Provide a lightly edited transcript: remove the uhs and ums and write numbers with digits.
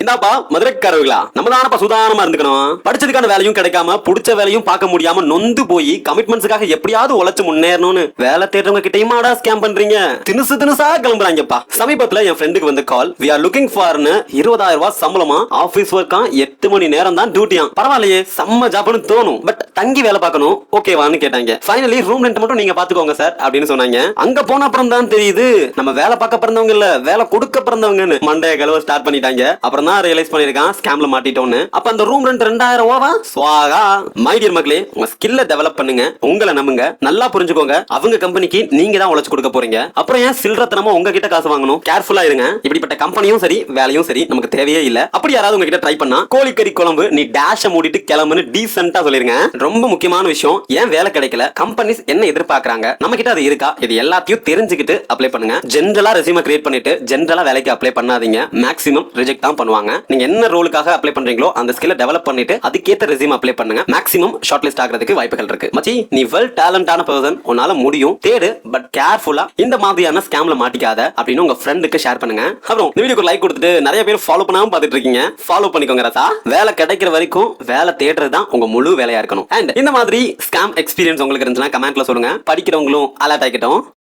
இந்தாப்பா மதுரைக்காரர்களா, நம்ம தானப்பா சுதாரணமா இருந்துக்கணும். படிச்சதுக்கான வேலையும் கிடைக்காம புடிச்ச வேலையும் பார்க்க முடியாம நொந்து போய் கமிட்மெண்ட்ஸுக்காக எப்படியாவது உழைச்சு முன்னேறணும்னு வேலை தேடுறவங்க கிட்டயுமாடா ஸ்கேம் பண்றீங்க. தினுசு தினுசா கிளம்புறாங்கப்பா. சமீபத்துல என் ஃப்ரெண்டுக்கு வந்து கால், we are looking forன்னு 20,000 ரூபாய் சம்பளமா, ஆபீஸ் ஒர்க்கா 8 மணி நேரம் தான் டியூட்டியா. பரவாயில்லையே, செம்ம ஜாப்னு தோணும். பட் தங்கி வேலை பார்க்கணும், ஓகேவான்னு கேட்டாங்க. ஃபைனலி ரூம் ரெண்ட் மட்டும் நீங்க பாத்துக்கோங்க சார் அப்படின்னு சொன்னாங்க. அங்க போன அப்புறம் தான் தெரியுது நம்ம வேலை பார்க்க பிறந்தவங்க இல்ல, வேலை கொடுக்க பிறந்தவங்கன்னு. மண்டைய கழுவ ஸ்டார்ட் பண்ணிட்டாங்க. அப்புறம் தான் ரியலைஸ் பண்ணிருக்கான் ஸ்கேம்ல மாட்டிட்டோன்னு. அப்ப அந்த room rent 2,000 Rupala? ஸ்வாகா. My dear மக்களே, உங்க ஸ்கில்ல டெவலப் பண்ணுங்க, உங்களை நம்புங்க, நல்லா புரிஞ்சுக்கோங்க. அவங்க கம்பெனிக்கு நீங்க தான் உழைச்சு கொடுக்க போறீங்க. அப்புறம் ஏன் சில்லறத்தனமா உங்ககிட்ட காசு வாங்கணும்? கேர்ஃபுல்லா இருங்க. இப்படிப்பட்ட கம்பெனியும் சரி வேலையும் சரி நமக்கு தேவையே இல்ல. அப்படி யாராவது உங்ககிட்ட ட்ரை பண்ணா கோழிக்கறி குழம்பு நீ டேஷ மூடிட்டு கிளம்புன்னு டீசென்ட்டா சொல்லிருங்க. ரொம்ப முக்கியமான விஷயம், ஏன் வேலை கிடைக்கல, கம்பெனிஸ் என்ன எதிர்பார்க்கறாங்க, நம்ம கிட்ட அது இருக்கா, இது எல்லாத்தையும் தெரிஞ்சுக்கிட்டு அப்ளை பண்ணுங்க. ஜெனரலா ரெஸ்யூம் கிரியேட் பண்ணிட்டு ஜெனரலா வேலைக்கு அப்ளை பண்ணாதீங்க. மேக்ஸிமம் ரிஜெக்ட் தான் பண்ணுவாங்க. நீங்க என்ன ரோலுக்காக அப்ளை பண்றீங்களோ அந்த ஸ்கில்லை டெவலப் பண்ணிட்டு அதுக்கேத்த ரெஸ்யூம் அப்ளை பண்ணுங்க. மேக்ஸிமம் ஷார்ட் லிஸ்ட் ஆகிறதுக்கு வாய்ப்புகள் இருக்கு. மச்சி, நீ வெல் டேலண்டான பர்சன், உன்னால முடியும், தேடு, பட் கேர்ஃபுல்லா இந்த மாதிரியான ஸ்கேம்ல மாட்டிக்காத அப்படின்னு உங்க ஃப்ரெண்டுக்கு ஷேர் பண்ணுங்க. அப்புறம் இந்த வீடியோக்கு லைக் கொடுத்துட்டு நிறைய பேர் ஃபாலோ பண்ணாம பார்த்துட்டு இருக்கீங்க, ஃபாலோ பண்ணிக்கோங்க ரசா. வேலை கிடைக்கிற வரைக்கும் வேலை தேடுறது தான் உங்க முழு வேலையா இருக்கணும். அண்ட் இந்த மாதிரி ஸ்கேம் எக்ஸ்பீரியன்ஸ் உங்களுக்கு இருந்துச்சுன்னா கமெண்ட்ல சொல்லுங்க. படிக்கிறவங்களும் அலர்ட் ஆகிட்டோம்.